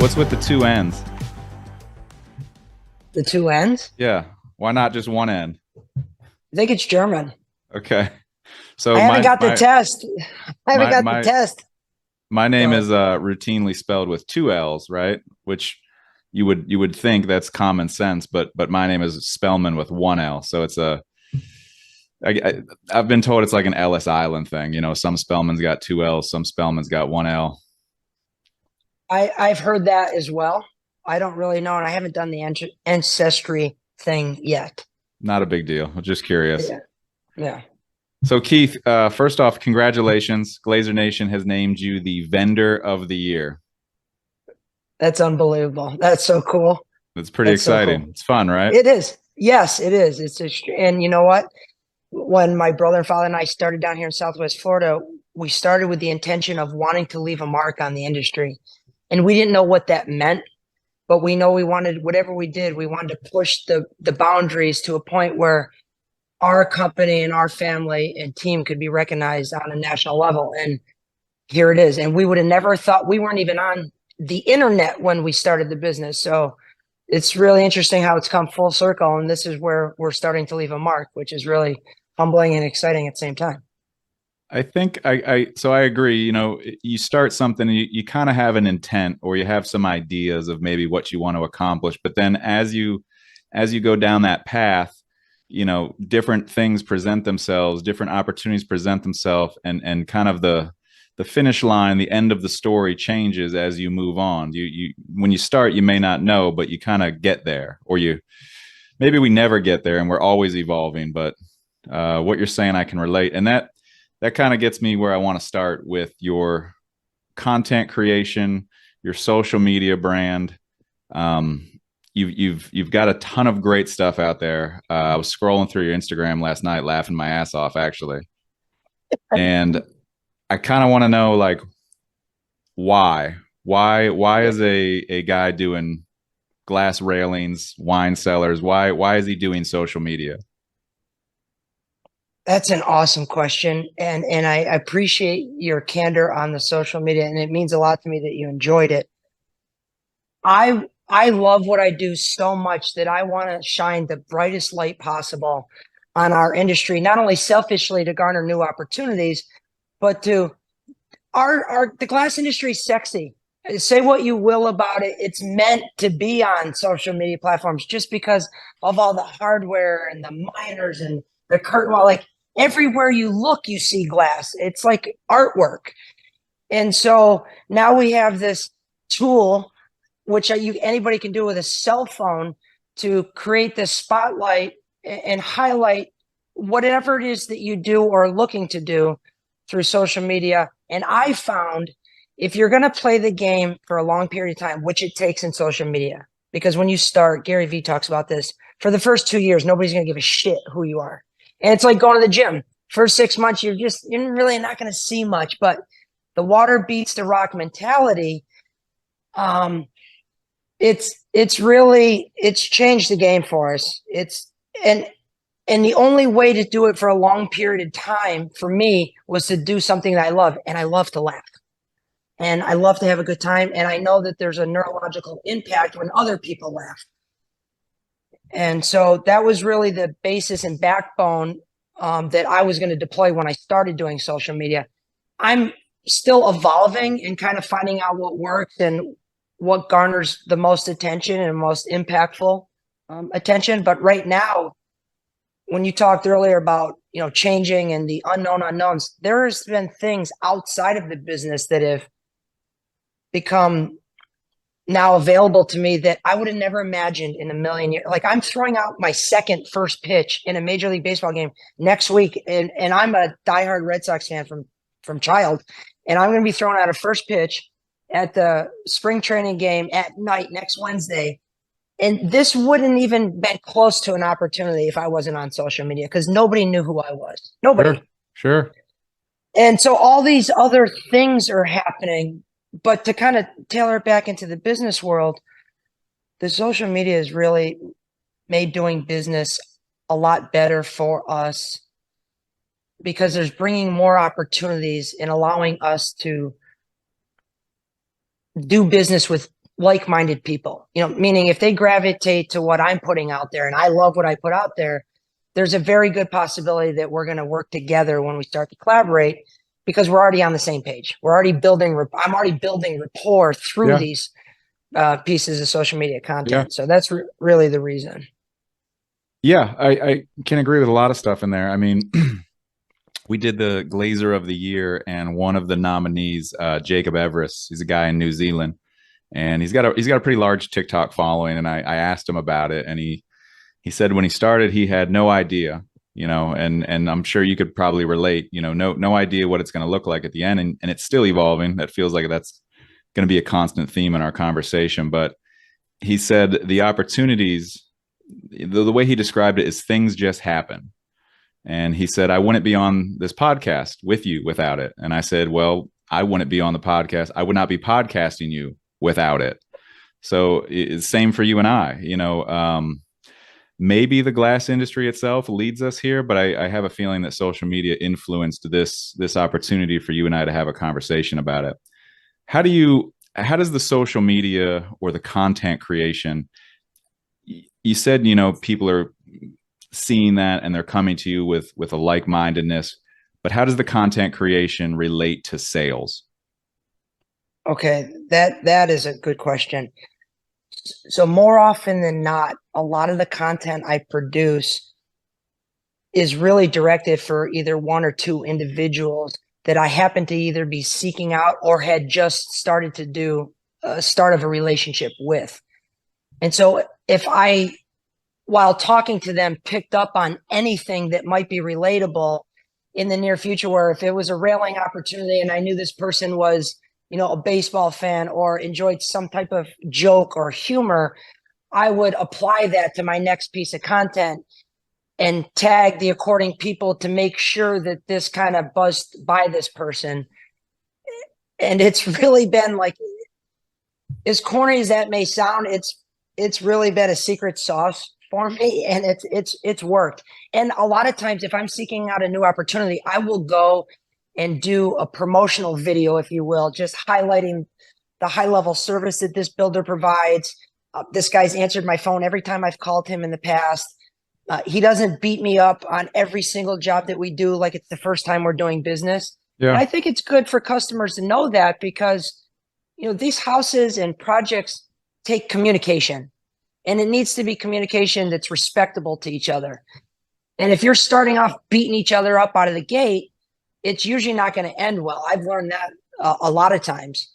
What's with the two ends? The two ends? Yeah. Why not just one end? I think it's German. Okay. I So haven't my got the my test. I haven't my got the my test. my name So is routinely spelled with two L's, right? Which you would think that's common sense, but my name is Spellman with one L. So it's a I've been told it's like an Ellis Island thing. Some Spellman's got two L's, some Spellman's got one L. I've heard that as well. I don't really know, and I haven't done the ancestry thing yet. Not a big deal. I'm just curious. Yeah, yeah. So Keith, first off, congratulations. Glazier Nation has named you the Vendor of the Year. That's unbelievable. That's so cool. That's pretty That's so exciting. cool. It's fun, right? It is. Yes, it is. And you know what? When my brother and father and I started down here in Southwest Florida, we started with the intention of wanting to leave a mark on the industry. And we didn't know what that meant, but we know we wanted, whatever we did, we wanted to push the boundaries to a point where our company and our family and team could be recognized on a national level. And here it is. And we would have never thought, we weren't even on the internet when we started the business. So it's really interesting how it's come full circle. And this is where we're starting to leave a mark, which is really humbling and exciting at the same time. I think so I agree. You start something, you kind of have an intent or you have some ideas of maybe what you want to accomplish, but then as you go down that path, different things present themselves, different opportunities present themselves, and kind of the finish line, the end of the story changes as you move on. You when you start, you may not know, but you kind of get there, or maybe we never get there and we're always evolving. But what you're saying, I can relate. And that kind of gets me where I want to start with your content creation, your social media brand. You've got a ton of great stuff out there. I was scrolling through your Instagram last night, laughing my ass off, actually. And I kind of want to know, like, why is a guy doing glass railings, wine cellars? Why is he doing social media? That's an awesome question. And I appreciate your candor on the social media. And it means a lot to me that you enjoyed it. I love what I do so much that I want to shine the brightest light possible on our industry, not only selfishly to garner new opportunities, but to our the glass industry is sexy. Say what you will about it. It's meant to be on social media platforms just because of all the hardware and the miners and the curtain wall. Like everywhere you look, you see glass. It's like artwork. And so now we have this tool, which anybody can do with a cell phone, to create this spotlight and highlight whatever it is that you do or are looking to do through social media. And I found if you're going to play the game for a long period of time, which it takes in social media, because when you start, Gary Vee talks about this, for the first 2 years, nobody's going to give a shit who you are. And it's like going to the gym. First 6 months, you're really not going to see much, but the water beats the rock mentality. It's changed the game for us. And the only way to do it for a long period of time for me was to do something that I love, and I love to laugh. And I love to have a good time. And I know that there's a neurological impact when other people laugh. And so that was really the basis and backbone that I was going to deploy when I started doing social media. I'm still evolving and kind of finding out what works and what garners the most attention and most impactful attention. But right now, when you talked earlier about changing and the unknown unknowns, there's been things outside of the business that have become now available to me that I would have never imagined in a million years. Like I'm throwing out my second first pitch in a Major League Baseball game next week, and I'm a diehard Red Sox fan from child, and I'm going to be throwing out a first pitch at the spring training game at night next Wednesday. And this wouldn't even been close to an opportunity if I wasn't on social media, because nobody knew who I was. Nobody. Sure. And so all these other things are happening. But to kind of tailor it back into the business world, the social media has really made doing business a lot better for us, because there's bringing more opportunities and allowing us to do business with like-minded people, meaning if they gravitate to what I'm putting out there and I love what I put out there, there's a very good possibility that we're going to work together when we start to collaborate because we're already on the same page. I'm already building rapport through Yeah. these pieces of social media Yeah. content. So that's really the reason. Yeah. I can agree with a lot of stuff in there. I mean, we did the Glazier of the Year, and one of the nominees, Jacob Everest, he's a guy in New Zealand, and he's got a pretty large TikTok following. And I asked him about it, and he said when he started, he had no idea, and I'm sure you could probably relate, no idea what it's going to look like at the end, and it's still evolving. That feels like that's going to be a constant theme in our conversation. But he said the opportunities, the way he described it is things just happen. And he said, I wouldn't be on this podcast with you without it. And I said, well, I wouldn't be on the podcast. I would not be podcasting you without it. So it's same for you and I, maybe the glass industry itself leads us here, but I have a feeling that social media influenced this opportunity for you and I to have a conversation about it. How does the social media or the content creation, you said, people are seeing that and they're coming to you with a like-mindedness, but how does the content creation relate to sales? Okay, that is a good question. So more often than not, a lot of the content I produce is really directed for either one or two individuals that I happen to either be seeking out or had just started to do a start of a relationship with. And so if I, while talking to them, picked up on anything that might be relatable in the near future, where if it was a railing opportunity and I knew this person was, a baseball fan or enjoyed some type of joke or humor, I would apply that to my next piece of content and tag the according people to make sure that this kind of buzzed by this person. And it's really been like, as corny as that may sound, it's really been a secret sauce for me, and it's worked. And a lot of times if I'm seeking out a new opportunity, I will go and do a promotional video, if you will, just highlighting the high level service that this builder provides. This guy's answered my phone every time I've called him in the past. He doesn't beat me up on every single job that we do like it's the first time we're doing business. And Yeah. I think it's good for customers to know that because, these houses and projects take communication, and it needs to be communication that's respectable to each other. And if you're starting off beating each other up out of the gate, it's usually not going to end well. I've learned that a lot of times.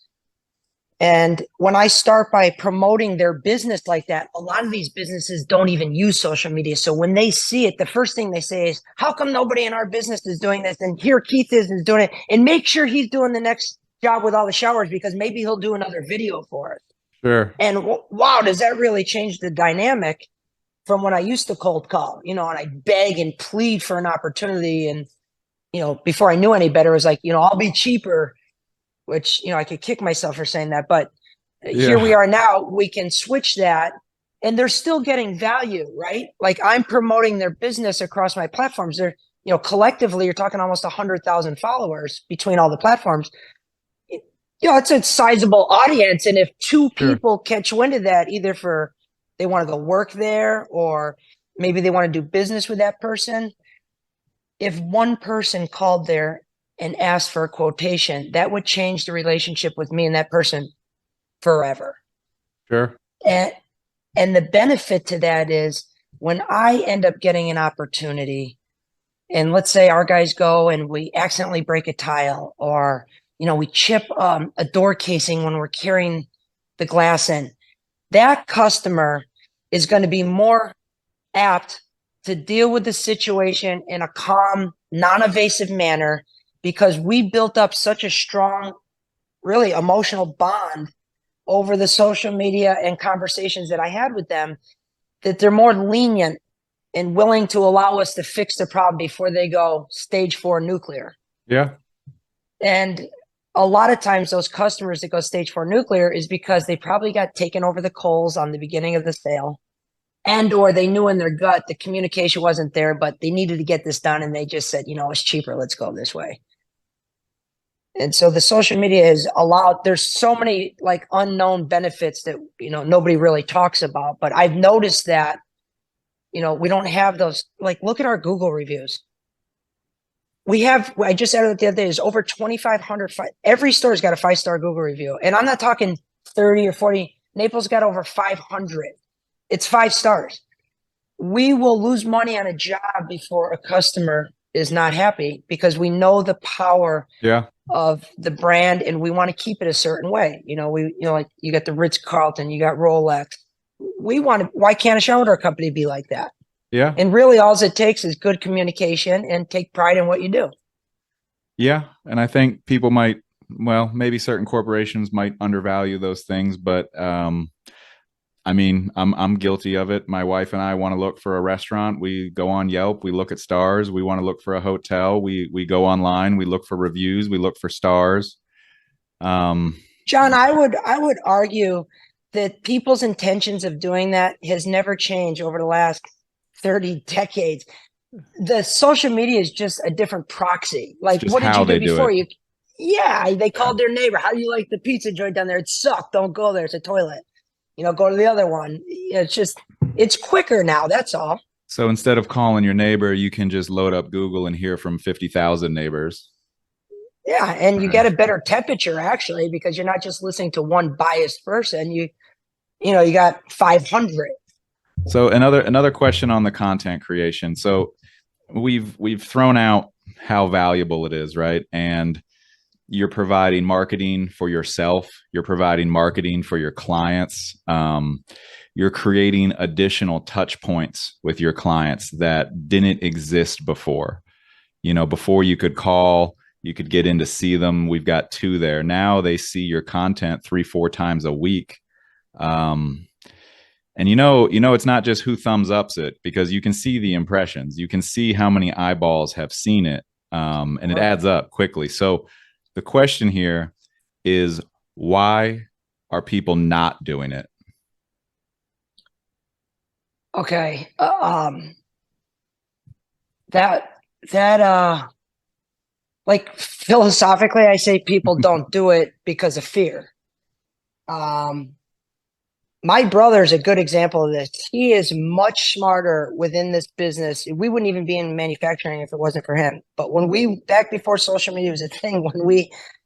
And when I start by promoting their business like that, a lot of these businesses don't even use social media. So when they see it, the first thing they say is, how come nobody in our business is doing this? And here Keith is doing it. And make sure he's doing the next job with all the showers because maybe he'll do another video for us. Sure. And wow, does that really change the dynamic from when I used to cold call, and I beg and plead for an opportunity. And, before I knew any better, it was like, I'll be cheaper, which, I could kick myself for saying that. But here we Yeah. are now, we can switch that and they're still getting value, right? Like I'm promoting their business across my platforms. They're, collectively, you're talking almost 100,000 followers between all the platforms. It's a sizable audience. And if two Sure. people catch wind of that, either for they want to go work there or maybe they want to do business with that person. If one person called there and asked for a quotation, that would change the relationship with me and that person forever. Sure. And the benefit to that is when I end up getting an opportunity, and let's say our guys go and we accidentally break a tile, or we chip a door casing when we're carrying the glass in, that customer is going to be more apt to deal with the situation in a calm, non-evasive manner because we built up such a strong, really emotional bond over the social media and conversations that I had with them that they're more lenient and willing to allow us to fix the problem before they go stage 4 nuclear. Yeah. And a lot of times those customers that go stage 4 nuclear is because they probably got taken over the coals on the beginning of the sale, and or they knew in their gut the communication wasn't there, but they needed to get this done and they just said, it's cheaper, let's go this way. And so the social media has allowed, there's so many like unknown benefits that, nobody really talks about. But I've noticed that, we don't have those. Like, look at our Google reviews. I just added it the other day, there's over 2,500. Every store's got a 5-star Google review. And I'm not talking 30 or 40. Naples got over 500. It's 5 stars. We will lose money on a job before a customer is not happy because we know the power Yeah. of the brand and we want to keep it a certain way. Like you got the Ritz Carlton, you got Rolex. Why can't a shower company be like that? Yeah. And really all it takes is good communication and take pride in what you do. Yeah. And I think people might, well, maybe certain corporations might undervalue those things, but I mean, I'm guilty of it. My wife and I want to look for a restaurant. We go on Yelp, we look at stars. We want to look for a hotel. We go online, we look for reviews, we look for stars. John, I would argue that people's intentions of doing that has never changed over the last 30 decades. The social media is just a different proxy. Like, Just what did how you do they do before? it. Yeah, they called their neighbor. How do you like the pizza joint down there? It sucked. Don't go there. It's a toilet. Go to the other one. It's quicker now. That's all. So instead of calling your neighbor, you can just load up Google and hear from 50,000 neighbors. Yeah, and you get a better temperature actually because you're not just listening to one biased person. You got 500. So another question on the content creation. So we've thrown out how valuable it is, right? And you're providing marketing for yourself. You're providing marketing for your clients. You're creating additional touch points with your clients that didn't exist before. Before you could call, you could get in to see them. We've got 2 there. Now they see your content 3-4 times a week. And it's not just who thumbs ups it because you can see the impressions. You can see how many eyeballs have seen it. And it adds up quickly. So the question here is, why are people not doing it? Okay. That like philosophically, I say people don't do it because of fear. My brother is a good example of this. He is much smarter within this business. We wouldn't even be in manufacturing if it wasn't for him. But back before social media was a thing,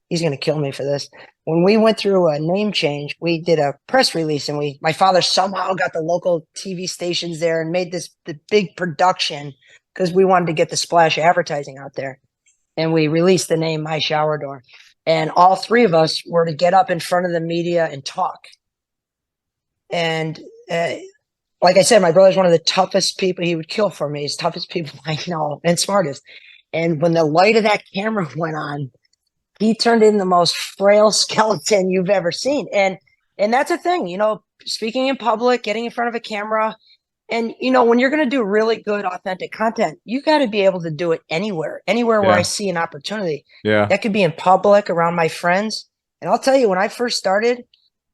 he's going to kill me for this. When we went through a name change, we did a press release and my father somehow got the local TV stations there and made the big production because we wanted to get the splash advertising out there. And we released the name My Shower Door. And all 3 of us were to get up in front of the media and talk. And like I said, my brother's one of the toughest people. He would kill for me. He's toughest people I know and smartest. And when the light of that camera went on, he turned in the most frail skeleton you've ever seen. And that's a thing, speaking in public, getting in front of a camera. And, when you're going to do really good, authentic content, you got to be able to do it anywhere where I see an opportunity. Yeah. That could be in public, around my friends. And I'll tell you, when I first started,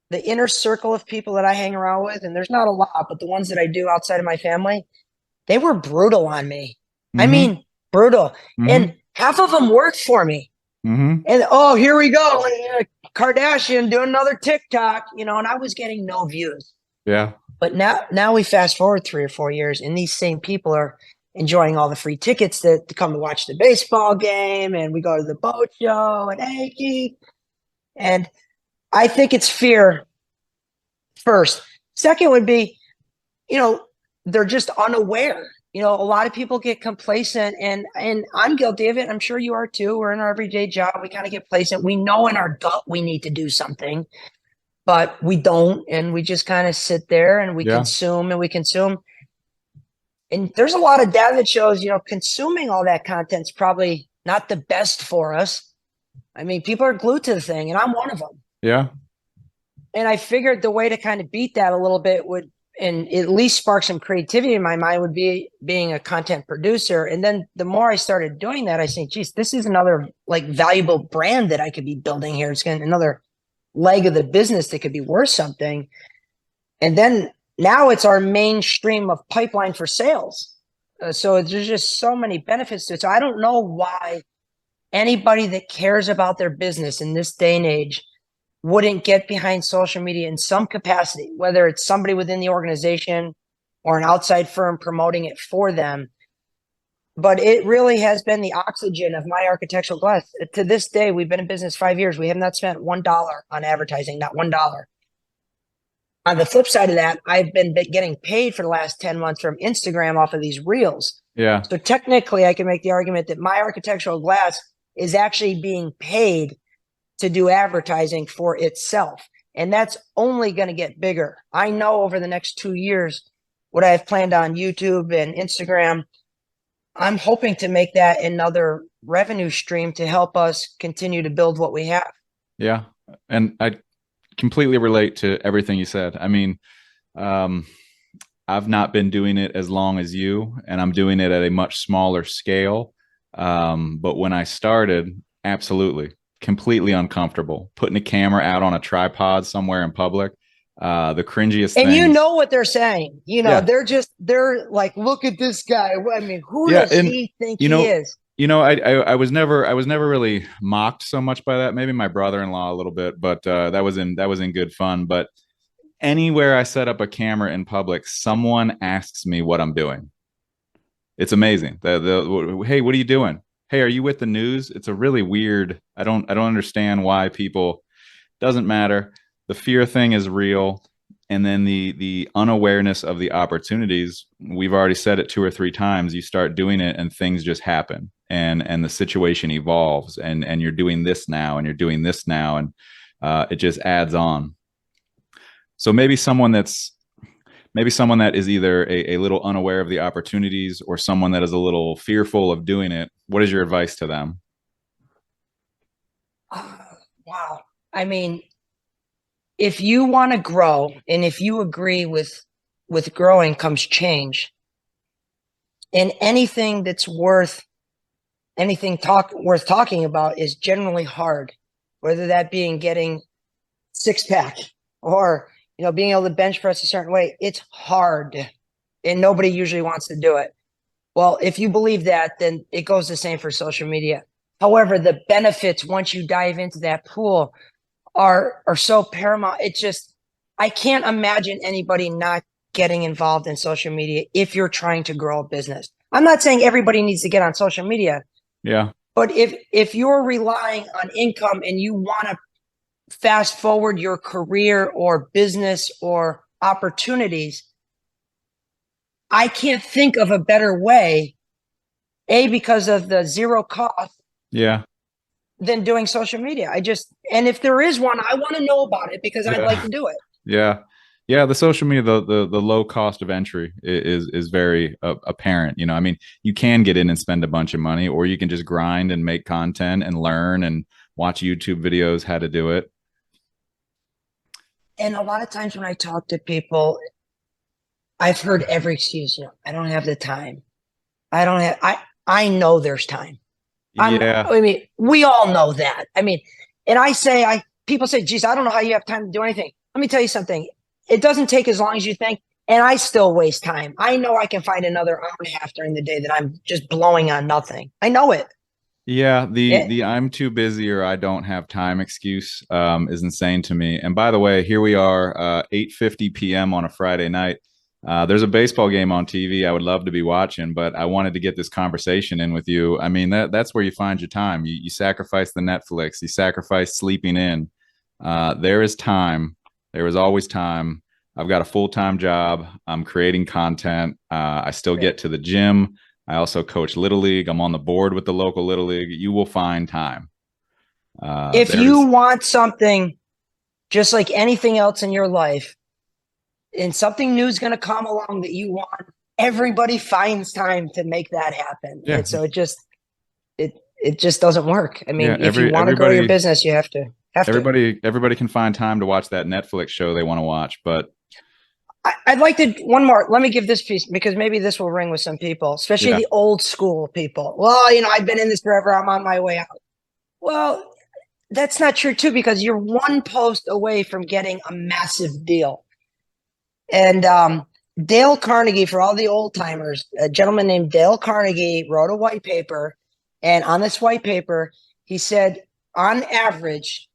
the inner circle of people that I hang around with, and there's not a lot, but the ones that I do outside of my family, they were brutal on me. Mm-hmm. I mean, brutal. Mm-hmm. And half of them worked for me. Mm-hmm. And here we go. Kardashian doing another TikTok, and I was getting no views. Yeah. But now we fast forward 3 or 4 years, and these same people are enjoying all the free tickets to come to watch the baseball game, and we go to the boat show and Keith. And I think it's fear first. Second would be, they're just unaware. A lot of people get complacent, and I'm guilty of it. I'm sure you are too. We're in our everyday job. We kind of get complacent. We know in our gut we need to do something, but we don't. And we just kind of sit there and we consume and we consume. And there's a lot of data that shows, consuming all that content is probably not the best for us. I mean, people are glued to the thing, and I'm one of them. Yeah. And I figured the way to kind of beat that a little bit would, and at least spark some creativity in my mind, would be being a content producer. And then the more I started doing that, I think, geez, this is another like valuable brand that I could be building here. It's going to another leg of the business that could be worth something. And then now it's our mainstream of pipeline for sales. So there's just so many benefits to it. So I don't know why anybody that cares about their business in this day and age wouldn't get behind social media in some capacity, whether it's somebody within the organization or an outside firm promoting it for them. But it really has been the oxygen of my architectural glass. To this day, we've been in business 5 years. We have not spent $1 on advertising, not $1. On the flip side of that, I've been getting paid for the last 10 months from Instagram off of these reels. Yeah. So technically, I can make the argument that my architectural glass is actually being paid to do advertising for itself. And that's only going to get bigger. I know over the next 2 years, what I have planned on YouTube and Instagram, I'm hoping to make that another revenue stream to help us continue to build what we have. Yeah. And I completely relate to everything you said. I mean, I've not been doing it as long as you, and I'm doing it at a much smaller scale. But when I started, absolutely, completely uncomfortable putting a camera out on a tripod somewhere in public. The cringiest and things. You know what they're saying, Yeah. they're like, look at this guy. I mean, who Yeah, does and he think you know, he is? I was never really mocked so much by that. Maybe my brother-in-law a little bit, but that was in good fun. But anywhere I set up a camera in public, someone asks me what I'm doing. It's amazing. Hey, what are you doing? Hey, are you with the news? It's a really weird. I don't understand why people. Doesn't matter. The fear thing is real, and then the unawareness of the opportunities. We've already said it 2 or 3 times. You start doing it, and things just happen, and the situation evolves, and you're doing this now, and you're doing this now, and it just adds on. So maybe someone that is either a little unaware of the opportunities or someone that is a little fearful of doing it. What is your advice to them? Wow. I mean, if you want to grow and if you agree with growing comes change, and anything that's worth talking about is generally hard, whether that being getting six pack or being able to bench press a certain way. It's hard, and nobody usually wants to do it. Well, if you believe that, then it goes the same for social media. However, the benefits once you dive into that pool are so paramount. It's just, I can't imagine anybody not getting involved in social media if you're trying to grow a business. I'm not saying everybody needs to get on social media. Yeah. But if you're relying on income and you want to fast forward your career or business or opportunities, I can't think of a better way, because of the zero cost. Yeah. Than doing social media. And if there is one, I want to know about it because I'd like to do it. Yeah. Yeah. The social media, the low cost of entry is very apparent. I mean, you can get in and spend a bunch of money, or you can just grind and make content and learn and watch YouTube videos how to do it. And a lot of times when I talk to people, I've heard every excuse. I don't have the time. I know there's time. Yeah. I mean, we all know that. I mean, and people say, geez, I don't know how you have time to do anything. Let me tell you something. It doesn't take as long as you think. And I still waste time. I know I can find another hour and a half during the day that I'm just blowing on nothing. I know it. Yeah, the I'm too busy or I don't have time excuse is insane to me. And by the way, here we are, 8:50 p.m. on a Friday night. There's a baseball game on TV I would love to be watching, but I wanted to get this conversation in with you. I mean, that's where you find your time. You sacrifice the Netflix, you sacrifice sleeping in. There is time. There is always time. I've got a full-time job. I'm creating content. I still get to the gym. I also coach Little League. I'm on the board with the local Little League. You will find time. If you want something just like anything else in your life, and something new is going to come along that you want, everybody finds time to make that happen. Yeah. And so it just doesn't work. I mean, Yeah, if you want to grow your business, you have to. Everybody can find time to watch that Netflix show they want to watch, but I'd like to one more. Let me give this piece because maybe this will ring with some people, especially the old school people. Well, I've been in this forever. I'm on my way out. Well, that's not true too, because you're one post away from getting a massive deal. And Dale Carnegie, for all the old timers, a gentleman named Dale Carnegie wrote a white paper And on this white paper, he said, on average,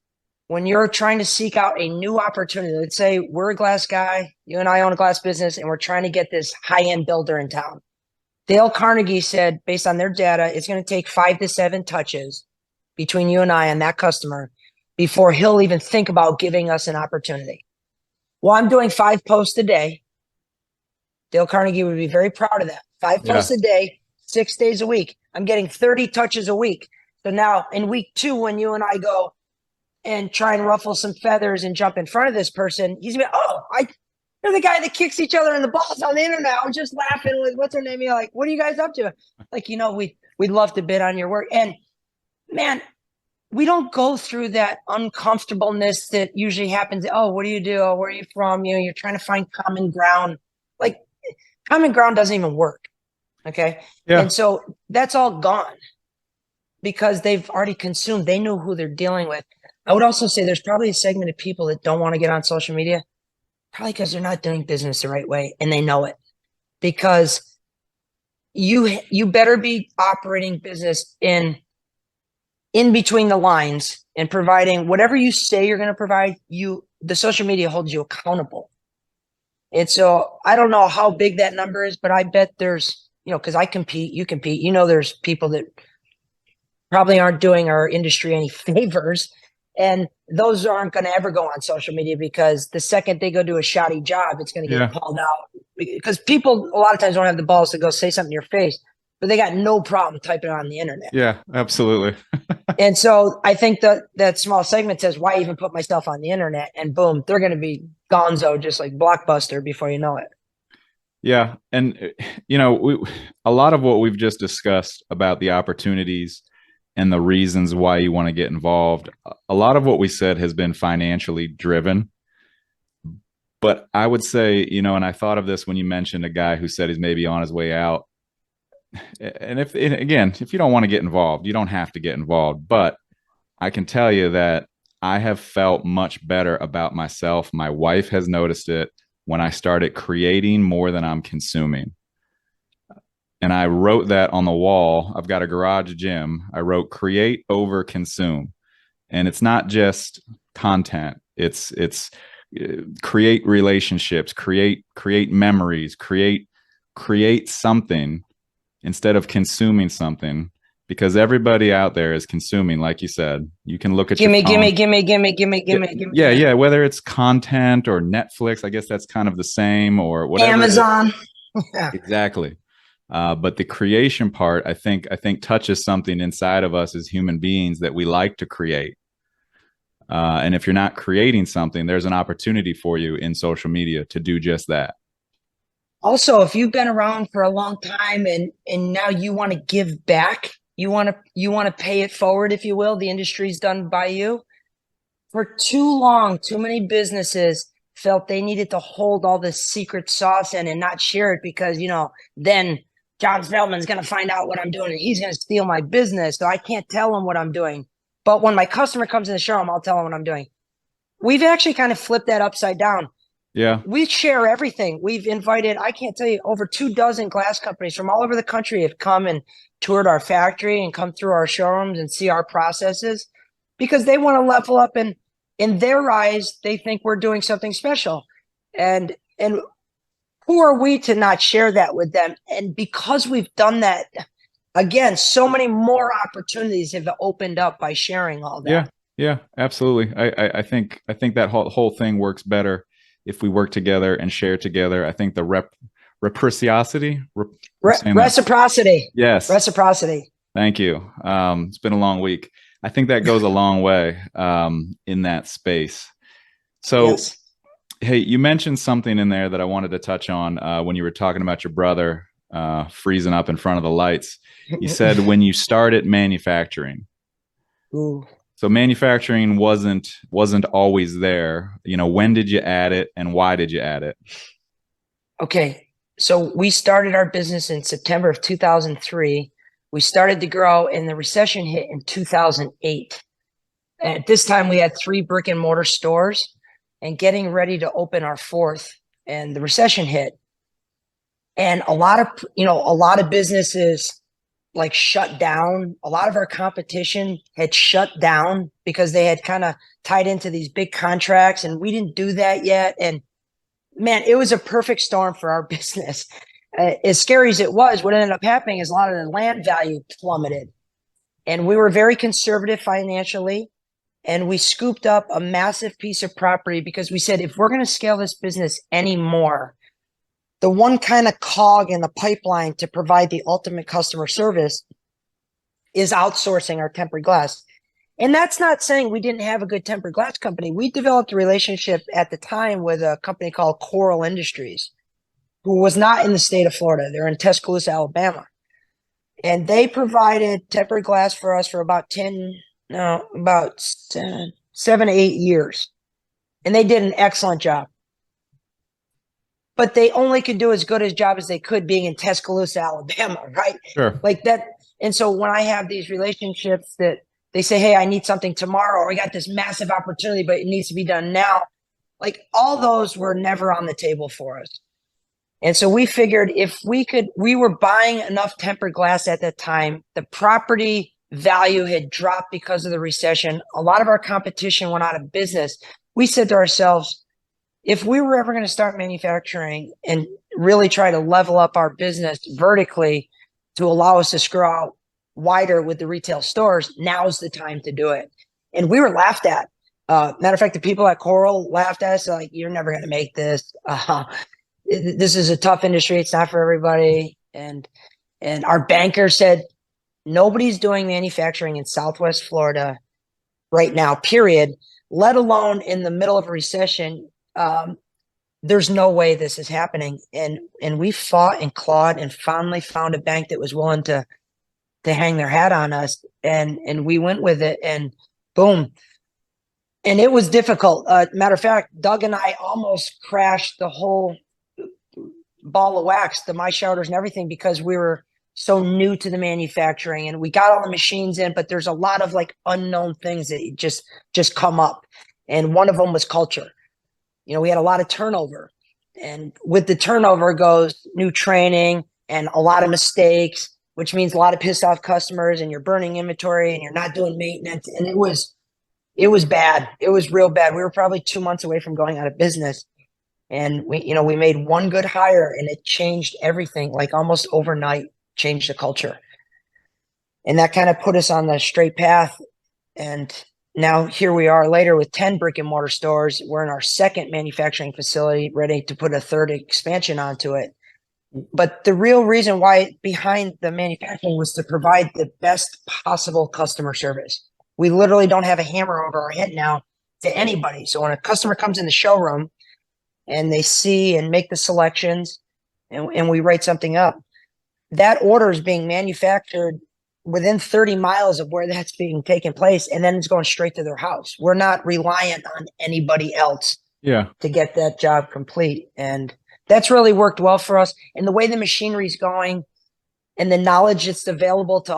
when you're trying to seek out a new opportunity, let's say we're a glass guy, you and I own a glass business, and we're trying to get this high-end builder in town. Dale Carnegie said, based on their data, it's going to take 5 to 7 touches between you and I and that customer before he'll even think about giving us an opportunity. Well, I'm doing 5 posts a day. Dale Carnegie would be very proud of that. 5 Yeah. posts a day, 6 days a week. I'm getting 30 touches a week. So now in week 2, when you and I go and try and ruffle some feathers and jump in front of this person, he's gonna be, you're the guy that kicks each other in the balls on the internet. I was just laughing with what's her name? You're like, what are you guys up to? Like, we'd love to bid on your work. And man, we don't go through that uncomfortableness that usually happens. Oh, what do you do? Oh, where are you from? You're trying to find common ground. Like, common ground doesn't even work. Okay. Yeah. And so that's all gone because they've already consumed. They know who they're dealing with. I would also say there's probably a segment of people that don't want to get on social media, probably because they're not doing business the right way and they know it. Because you better be operating business in between the lines and providing whatever you say you're going to provide. The social media holds you accountable. And so I don't know how big that number is, but I bet there's, because I compete, you compete, there's people that probably aren't doing our industry any favors. And those aren't going to ever go on social media because the second they go do a shoddy job, it's going to get called out. Because people a lot of times don't have the balls to go say something to your face, but they got no problem typing it on the internet. Yeah, absolutely. And so I think that small segment says, why even put myself on the internet? And boom, they're going to be gonzo, just like Blockbuster before you know it. Yeah. And, a lot of what we've just discussed about the opportunities and the reasons why you want to get involved, a lot of what we said has been financially driven. But I would say, and I thought of this when you mentioned a guy who said he's maybe on his way out. And if you don't want to get involved, you don't have to get involved. But I can tell you that I have felt much better about myself. My wife has noticed it when I started creating more than I'm consuming. And I wrote that on the wall. I've got a garage gym. I wrote create over consume. And it's not just content. It's create relationships, create memories, create something instead of consuming something, because everybody out there is consuming. Like you said, you can look at gimme. Yeah. Whether it's content or Netflix, I guess that's kind of the same, or whatever. Amazon. Exactly. But the creation part, I think touches something inside of us as human beings that we like to create. And if you're not creating something, there's an opportunity for you in social media to do just that. Also, if you've been around for a long time and now you want to give back, you want to pay it forward, if you will, the industry's done by you. For too long, too many businesses felt they needed to hold all this secret sauce in and not share it because, then John Feldman's going to find out what I'm doing and he's going to steal my business. So I can't tell him what I'm doing. But when my customer comes in the showroom, I'll tell him what I'm doing. We've actually kind of flipped that upside down. Yeah. We share everything. We've invited, I can't tell you, over 24 glass companies from all over the country have come and toured our factory and come through our showrooms and see our processes because they want to level up, and in their eyes, they think we're doing something special. And who are we to not share that with them? And because we've done that, again, so many more opportunities have opened up by sharing all that. Yeah, absolutely. I think that whole thing works better if we work together and share together. I think the reciprocity. Yes. Reciprocity. Thank you. It's been a long week. I think that goes a long way in that space. So, yes. Hey, you mentioned something in there that I wanted to touch on when you were talking about your brother freezing up in front of the lights. You said when you started manufacturing. Ooh. So manufacturing wasn't always there. When did you add it and why did you add it? Okay. So we started our business in September of 2003. We started to grow and the recession hit in 2008. And at this time we had 3 brick and mortar stores and getting ready to open our 4th, and the recession hit. And a lot of businesses like shut down. A lot of our competition had shut down because they had kind of tied into these big contracts, and we didn't do that yet. And man, it was a perfect storm for our business. As scary as it was, what ended up happening is a lot of the land value plummeted. And we were very conservative financially. And we scooped up a massive piece of property because we said, if we're going to scale this business anymore, the one kind of cog in the pipeline to provide the ultimate customer service is outsourcing our tempered glass. And that's not saying we didn't have a good tempered glass company. We developed a relationship at the time with a company called Coral Industries, who was not in the state of Florida. They're in Tuscaloosa, Alabama. And they provided tempered glass for us for about 7 to 8 years. And they did an excellent job. But they only could do as good a job as they could being in Tuscaloosa, Alabama, right? Sure. Like that. And so when I have these relationships that they say, hey, I need something tomorrow, or I got this massive opportunity, but it needs to be done now. Like all those were never on the table for us. And so we figured if we were buying enough tempered glass at that time, the property value had dropped because of the recession. A lot of our competition went out of business. We said to ourselves, if we were ever going to start manufacturing and really try to level up our business vertically to allow us to screw out wider with the retail stores, now's the time to do it. And we were laughed at. Matter of fact, the people at Coral laughed at us, like, you're never going to make this. This is a tough industry. It's not for everybody. And our banker said, nobody's doing manufacturing in Southwest Florida right now, period, let alone in the middle of a recession. There's no way this is happening. And we fought and clawed and finally found a bank that was willing to hang their hat on us. And we went with it, and boom. And it was difficult. Matter of fact, Doug and I almost crashed the whole ball of wax, the my shouters and everything, because we were so new to the manufacturing, and we got all the machines in, but there's a lot of like unknown things that just come up. And one of them was culture. You know, we had a lot of turnover, and with the turnover goes new training and a lot of mistakes, which means a lot of pissed off customers, and you're burning inventory and you're not doing maintenance. And it was bad. It was real bad. We were probably 2 months away from going out of business. And we made one good hire, and it changed everything, like almost overnight, changed the culture. And that kind of put us on the straight path. And now here we are later with 10 brick and mortar stores. We're in our second manufacturing facility, ready to put a third expansion onto it. But the real reason why behind the manufacturing was to provide the best possible customer service. We literally don't have a hammer over our head now to anybody. So when a customer comes in the showroom and they see and make the selections, and we write something up, that order is being manufactured within 30 miles of where that's being taken place, and then it's going straight to their house. We're not reliant on anybody else to get that job complete. And that's really worked well for us. And the way the machinery is going and the knowledge that's available to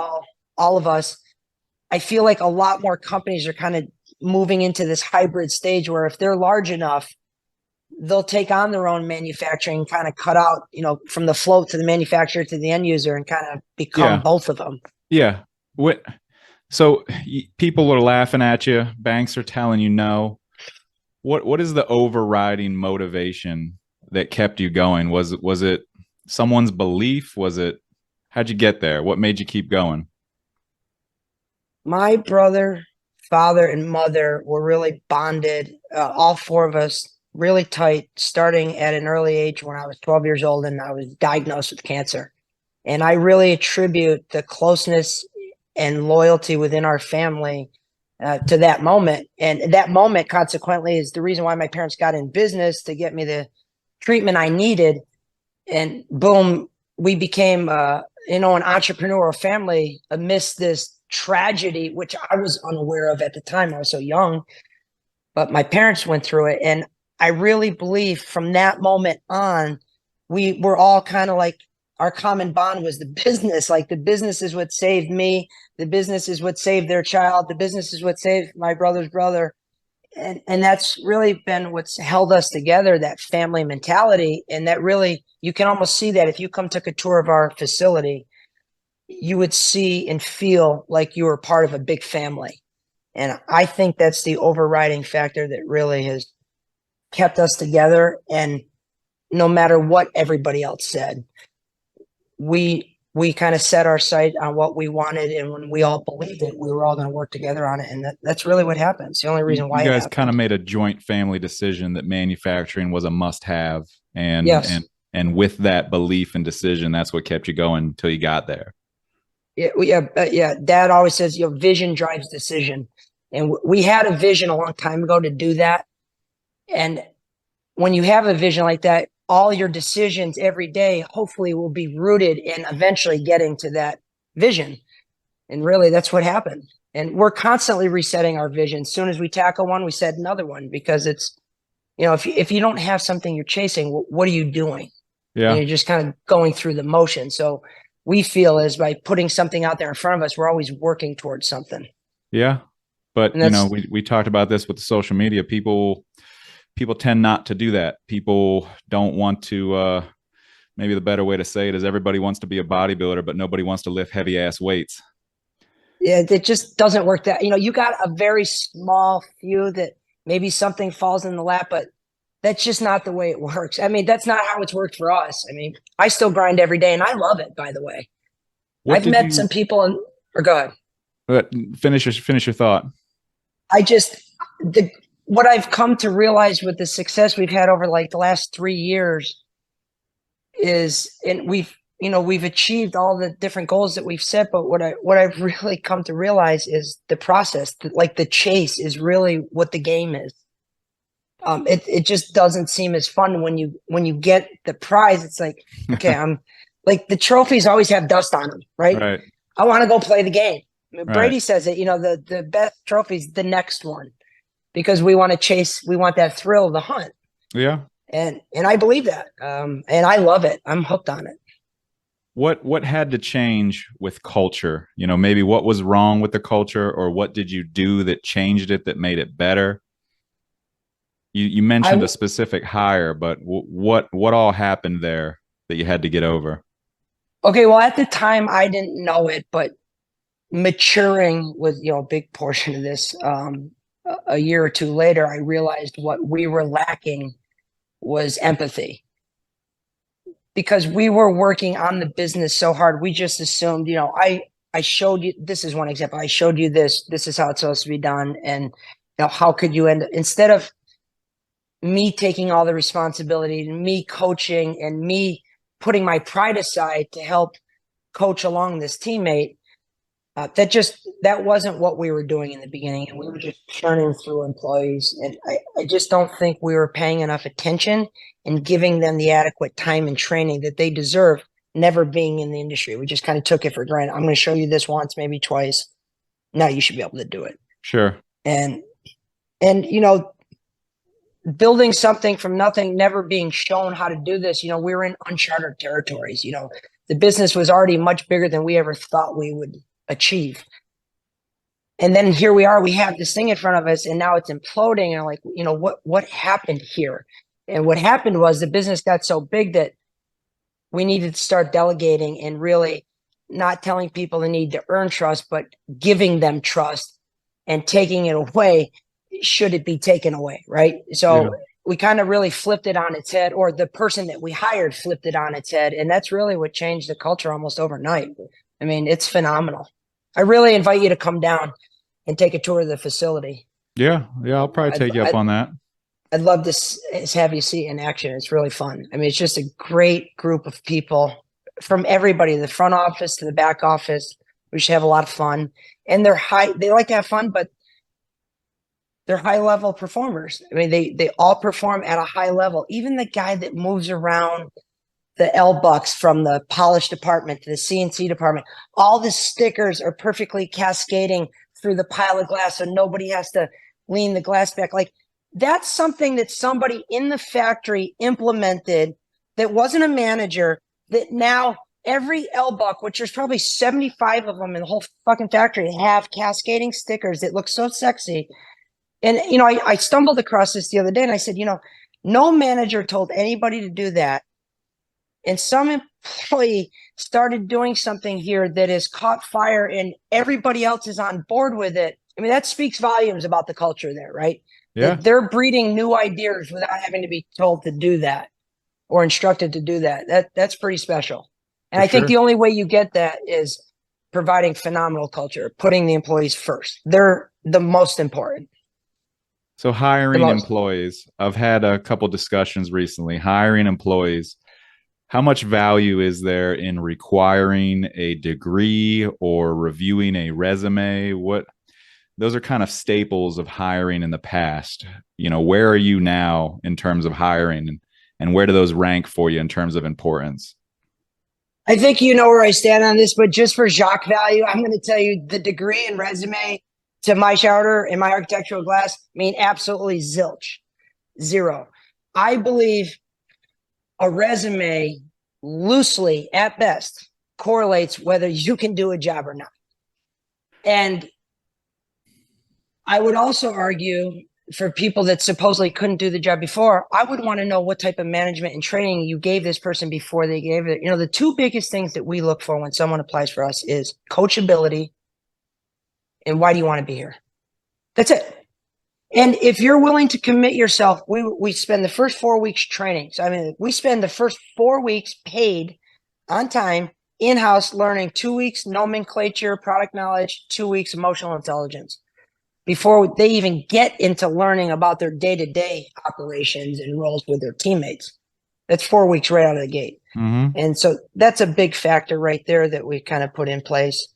all of us, I feel like a lot more companies are kind of moving into this hybrid stage where if they're large enough, they'll take on their own manufacturing, kind of cut out, from the float to the manufacturer to the end user, and kind of become both of them. Yeah. So people are laughing at you. Banks are telling you no. What is the overriding motivation that kept you going? Was it someone's belief? How'd you get there? What made you keep going? My brother, father, and mother were really bonded. All four of us really tight, starting at an early age when I was 12 years old and I was diagnosed with cancer. And I really attribute the closeness and loyalty within our family to that moment. And that moment, consequently, is the reason why my parents got in business, to get me the treatment I needed. And boom, we became, an entrepreneurial family amidst this tragedy, which I was unaware of at the time. I was so young, but my parents went through it. And I really believe from that moment on, we were all kind of like, our common bond was the business. Like, the business is what saved me. The business is what saved their child. The business is what saved my brother's brother. And that's really been what's held us together, that family mentality. And that really, you can almost see that if you come take a tour of our facility. you would see and feel like you were part of a big family. And I think that's the overriding factor that really has kept us together. And no matter what everybody else said, we kind of set our sight on what we wanted, and when we all believed it, we were all going to work together on it, and that's really what happened. It's the only reason You why it guys kind of happened. made a joint family decision that manufacturing was a must-have, and Yes. with that belief and decision, that's what kept you going until you got there. Yeah. Dad always says, vision drives decision, and we had a vision a long time ago to do that. And when you have a vision like that, all your decisions every day hopefully will be rooted in eventually getting to that vision. And really, that's what happened. And we're constantly resetting our vision. As soon as we tackle one, we set another one, because it's, if you don't have something you're chasing, what are you doing? And Yeah, you're just kind of going through the motion. So we feel is by putting something out there in front of us, we're always working towards something. yeah. But And that's, we talked about this with the social media. People tend not to do that. People don't want to. Maybe the better way to say it is everybody wants to be a bodybuilder, but nobody wants to lift heavy ass weights. yeah, it just doesn't work that, you got a very small few that maybe something falls in the lap, but that's just not the way it works. I mean, that's not how it's worked for us. I mean, I still grind every day and I love it, by the way. What I've did met some you people or go ahead. finish your thought? I just, the, what I've come to realize with the success we've had over like the last 3 years is, and we've achieved all the different goals that we've set, but what I've really come to realize is the process, like the chase is really what the game is. It just doesn't seem as fun when you get the prize. It's like, okay, I'm like, the trophies always have dust on them, right? Right, I want to go play the game. I mean, right. Brady says it, the best trophy is the next one, because we want to chase, we want that thrill of the hunt. Yeah. And I believe that. And I love it. I'm hooked on it. What had to change with culture? Maybe what was wrong with the culture, or what did you do that changed it, that made it better? You mentioned I a specific hire, but what all happened there that you had to get over? Okay, well, at the time I didn't know it, but maturing was, a big portion of this. A year or two later, I realized what we were lacking was empathy, because we were working on the business so hard. We just assumed, I showed you, this is one example. I showed you this is how it's supposed to be done. And how could you instead of me taking all the responsibility and me coaching and me putting my pride aside to help coach along this teammate, that wasn't what we were doing in the beginning, and we were just churning through employees, and I just don't think we were paying enough attention and giving them the adequate time and training that they deserve, never being in the industry. We just kind of took it for granted. I'm going to show you this once, maybe twice. Now you should be able to do it. Sure. And building something from nothing, never being shown how to do this, we were in uncharted territories. The business was already much bigger than we ever thought we would achieve. And then here we are, we have this thing in front of us, and now it's imploding. And like, what happened here? And what happened was the business got so big that we needed to start delegating and really not telling people the need to earn trust, but giving them trust and taking it away should it be taken away, right? Yeah. So we kind of really flipped it on its head, or the person that we hired flipped it on its head. And that's really what changed the culture almost overnight. I mean, it's phenomenal. I really invite you to come down and take a tour of the facility. Yeah. Yeah. I'll probably I'd, take you up I'd, on that. I'd love to have you see it in action. It's really fun. I mean, it's just a great group of people from everybody, the front office to the back office. We should have a lot of fun. And they like to have fun, but they're high level performers. I mean, they all perform at a high level. Even the guy that moves around the L bucks from the polish department to the CNC department, all the stickers are perfectly cascading through the pile of glass, so nobody has to lean the glass back. Like, that's something that somebody in the factory implemented, that wasn't a manager, that now every L buck, which there's probably 75 of them in the whole fucking factory, have cascading stickers that look so sexy. And, I stumbled across this the other day, and I said, no manager told anybody to do that. And some employee started doing something here that has caught fire and everybody else is on board with it, I mean, that speaks volumes about the culture there, right? Yeah, That they're breeding new ideas without having to be told to do that or instructed to do that. That's pretty special. And for I think sure. the only way you get that is providing phenomenal culture, putting the employees first. They're the most important. So The hiring most. employees, I've had a couple discussions recently. Hiring employees, how much value is there in requiring a degree or reviewing a resume? What those are kind of staples of hiring in the past. Where are you now in terms of hiring and where do those rank for you in terms of importance? I think you know where I stand on this, but just for Jacques value, I'm going to tell you the degree and resume to my chowder and my architectural glass mean absolutely zilch, zero. I believe a resume loosely at best correlates whether you can do a job or not. And I would also argue for people that supposedly couldn't do the job before, I would want to know what type of management and training you gave this person before they gave it. The two biggest things that we look for when someone applies for us is coachability and why do you want to be here? That's it. And if you're willing to commit yourself, we spend the first 4 weeks training. So, I mean, we spend the first 4 weeks paid on time, in-house learning, 2 weeks nomenclature, product knowledge, 2 weeks emotional intelligence before they even get into learning about their day-to-day operations and roles with their teammates. That's 4 weeks right out of the gate. Mm-hmm. And so that's a big factor right there that we kind of put in place.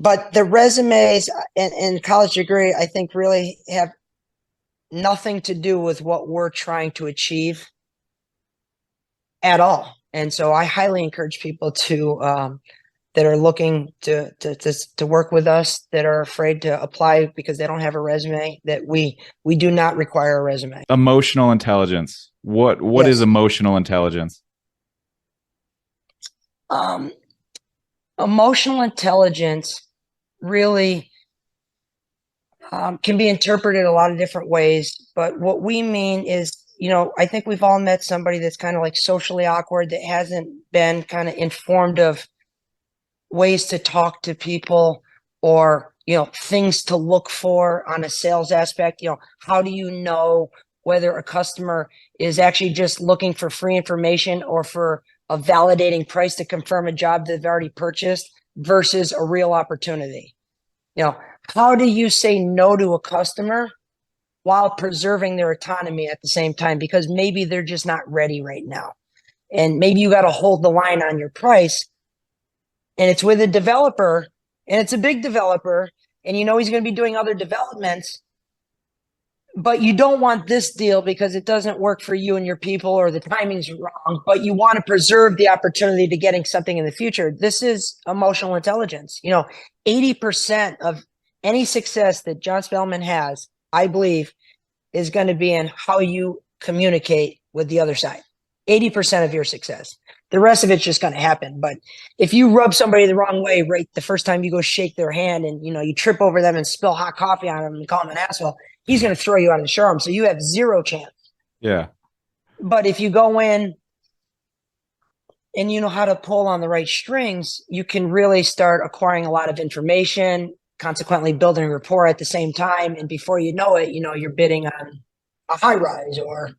But the resumes and college degree, I think, really have nothing to do with what we're trying to achieve at all. And so I highly encourage people to that are looking to work with us, that are afraid to apply because they don't have a resume, that we do not require a resume. Emotional intelligence. What is Yes. emotional intelligence? Um, Emotional intelligence really can be interpreted a lot of different ways. But what we mean is, I think we've all met somebody that's kind of like socially awkward, that hasn't been kind of informed of ways to talk to people or, things to look for on a sales aspect. How do you know whether a customer is actually just looking for free information or for a validating price to confirm a job they've already purchased versus a real opportunity? How do you say no to a customer while preserving their autonomy at the same time? Because maybe they're just not ready right now. And maybe you got to hold the line on your price. And it's with a developer, and it's a big developer, and he's going to be doing other developments. But you don't want this deal because it doesn't work for you and your people, or the timing's wrong, but you want to preserve the opportunity to getting something in the future. This is emotional intelligence. 80% of any success that John Spellman has, I believe, is going to be in how you communicate with the other side. 80% of your success. The rest of it's just going to happen. But if you rub somebody the wrong way right the first time you go shake their hand, and you trip over them and spill hot coffee on them and call them an asshole, he's going to throw you out of the showroom. So you have zero chance. Yeah. But if you go in and you know how to pull on the right strings, you can really start acquiring a lot of information, consequently building rapport at the same time. And before you know it, you're bidding on a high rise or,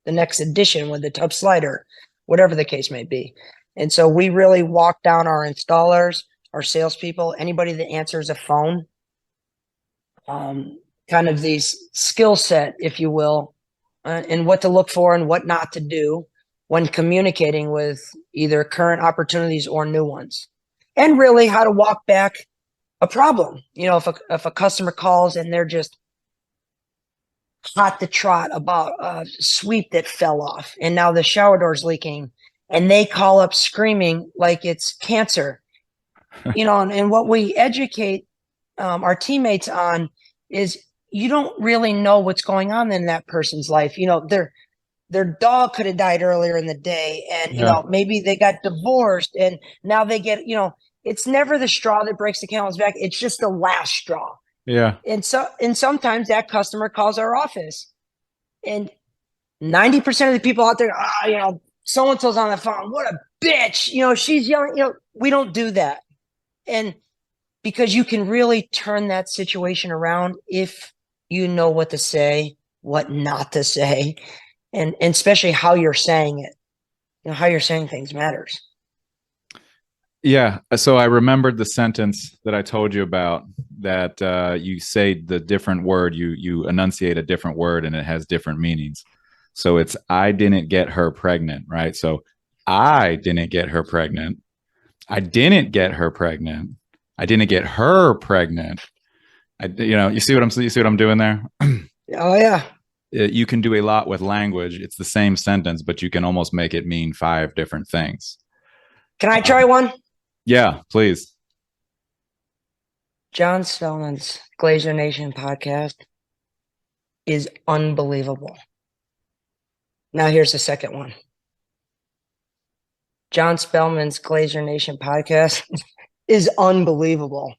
the next edition with the tub slider, whatever the case may be. And so we really walk down our installers, our salespeople, anybody that answers a phone, kind of these skill set, if you will, and what to look for and what not to do when communicating with either current opportunities or new ones. And really how to walk back a problem. If a customer calls and they're just hot to trot about a sweep that fell off and now the shower door's leaking, and they call up screaming like it's cancer, and what we educate our teammates on is you don't really know what's going on in that person's life. Their dog could have died earlier in the day, and Yeah. maybe they got divorced, and now they get, it's never the straw that breaks the camel's back. It's just the last straw. Yeah. And sometimes that customer calls our office, and 90% of the people out there, so and so's on the phone. What a bitch. She's yelling. We don't do that. And because you can really turn that situation around if you know what to say, what not to say, and especially how you're saying it. How you're saying things matters. Yeah. So I remembered the sentence that I told you about that you say the different word, you enunciate a different word and it has different meanings. So it's I didn't get her pregnant, right? So I didn't get her pregnant. I didn't get her pregnant. I didn't get her pregnant. You see what I'm doing there? Oh yeah. You can do a lot with language. It's the same sentence, but you can almost make it mean five different things. Can I try one? Yeah, please. John Spellman's Glazier Nation podcast is unbelievable. Now here's the second one. John Spellman's Glazier Nation podcast is unbelievable.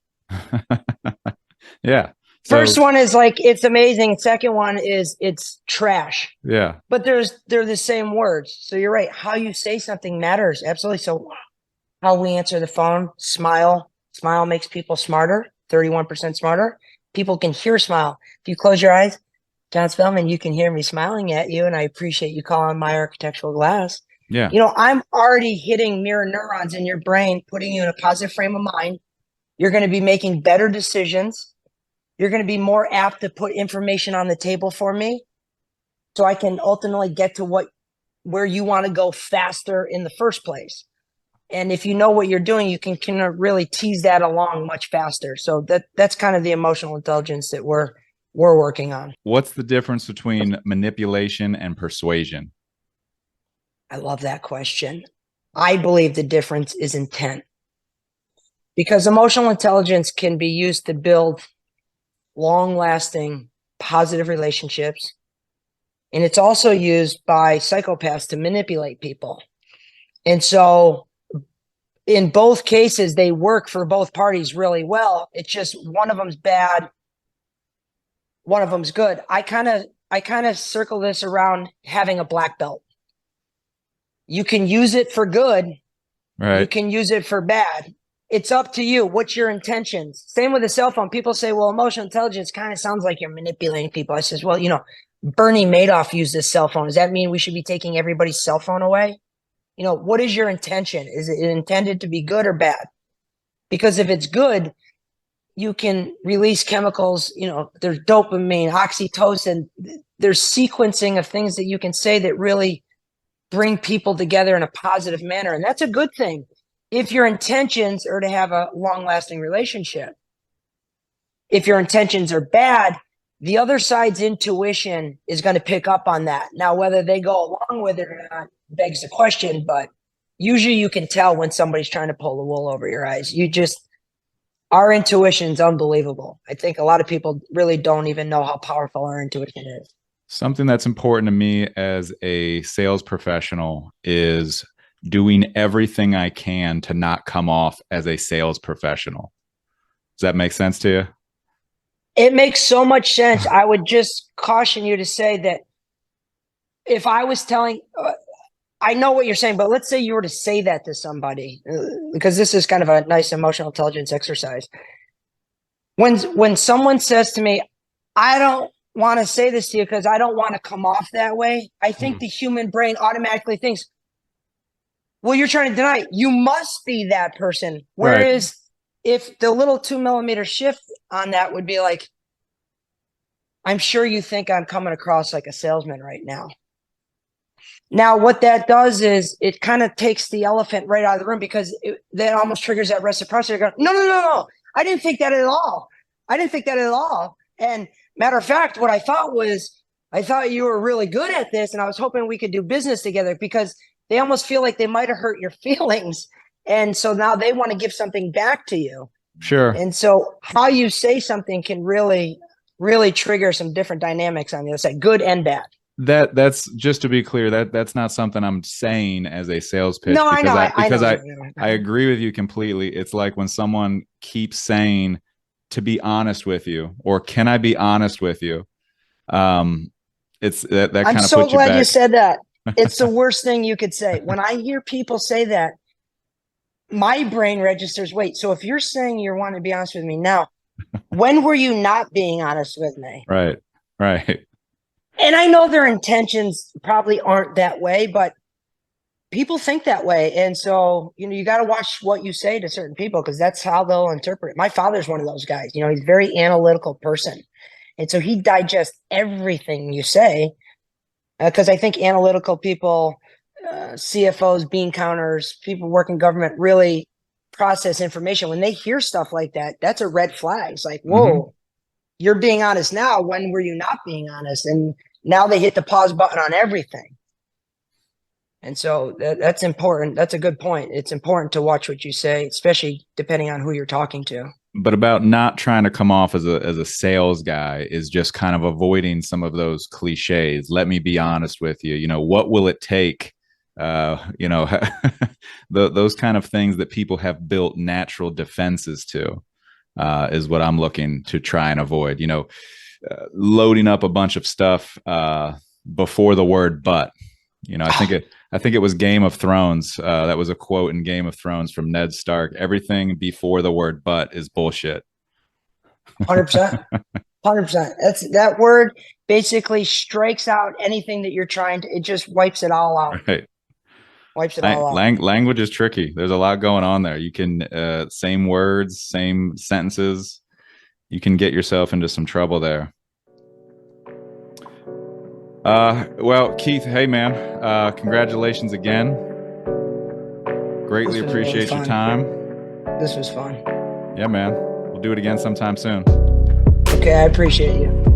Yeah. First one is like, it's amazing. Second one is it's trash. Yeah. But they're the same words. So you're right. How you say something matters. Absolutely. So how we answer the phone, smile. Smile makes people smarter, 31% smarter. People can hear smile. If you close your eyes, John Spellman, you can hear me smiling at you, and I appreciate you calling my architectural glass. Yeah. I'm already hitting mirror neurons in your brain, putting you in a positive frame of mind. You're going to be making better decisions. You're going to be more apt to put information on the table for me so I can ultimately get to where you want to go faster in the first place. And if you know what you're doing, you can really tease that along much faster. So that's kind of the emotional intelligence that we're working on. What's the difference between manipulation and persuasion? I love that question. I believe the difference is intent. Because emotional intelligence can be used to build long-lasting, positive relationships. And it's also used by psychopaths to manipulate people. And so in both cases, they work for both parties really well. It's just one of them's bad, one of them's good. I kind of circle this around having a black belt. You can use it for good. Right. You can use it for bad. It's up to you. What's your intentions? Same with a cell phone. People say, well, emotional intelligence kind of sounds like you're manipulating people. I says, well, Bernie Madoff used this cell phone. Does that mean we should be taking everybody's cell phone away? What is your intention? Is it intended to be good or bad? Because if it's good, you can release chemicals, there's dopamine, oxytocin, there's sequencing of things that you can say that really bring people together in a positive manner. And that's a good thing if your intentions are to have a long-lasting relationship. If your intentions are bad, the other side's intuition is going to pick up on that. Now, whether they go along with it or not begs the question, but usually you can tell when somebody's trying to pull the wool over your eyes. Our intuition is unbelievable. I think a lot of people really don't even know how powerful our intuition is. Something that's important to me as a sales professional is doing everything I can to not come off as a sales professional. Does that make sense to you? It makes so much sense. I would just caution you to say that if I was telling, I know what you're saying, but let's say you were to say that to somebody, because this is kind of a nice emotional intelligence exercise. When someone says to me, I don't want to say this to you because I don't want to come off that way, I think the human brain automatically thinks, well, you're trying to deny it. You must be that person. Whereas if the little 2 millimeter shift on that would be like, I'm sure you think I'm coming across like a salesman right now. Now, what that does is it kind of takes the elephant right out of the room, because that almost triggers that reciprocity. Going, no. I didn't think that at all. And matter of fact, what I thought was, I thought you were really good at this, and I was hoping we could do business together, because they almost feel like they might have hurt your feelings. And so now they want to give something back to you. Sure. And so how you say something can really, really trigger some different dynamics on the other side, good and bad. That's just to be clear, that's not something I'm saying as a sales pitch. No, because I agree with you completely. It's like when someone keeps saying, to be honest with you, or can I be honest with you? It's that kind of I'm so glad you said that. It's the worst thing you could say. When I hear people say that, my brain registers, wait, so if you're saying you want to be honest with me now, when were you not being honest with me? Right. Right. And I know their intentions probably aren't that way, but people think that way. And so, you got to watch what you say to certain people because that's how they'll interpret it. My father's one of those guys. He's a very analytical person. And so he digests everything you say because I think analytical people, CFOs, bean counters, people working government really process information. When they hear stuff like that, that's a red flag. It's like, Hmm. whoa, you're being honest now. When were you not being honest? And now they hit the pause button on everything. And so that's important. That's a good point. It's important to watch what you say, especially depending on who you're talking to. But about not trying to come off as a sales guy is just kind of avoiding some of those cliches. Let me be honest with you. What will it take? Those kind of things that people have built natural defenses to is what I'm looking to try and avoid. Loading up a bunch of stuff before the word "but." I think it was Game of Thrones. That was a quote in Game of Thrones from Ned Stark. Everything before the word "but" is bullshit. 100%. 100%. That word basically strikes out anything that you're trying to, it just wipes it all out. Right. Wipes it all out. Language is tricky. There's a lot going on there. You can same words, same sentences. You can get yourself into some trouble there. Well, Keith, hey man, congratulations again. Greatly This was really appreciate your fun. time. This was fun. Yeah, man. We'll do it again sometime soon. Okay, I appreciate you.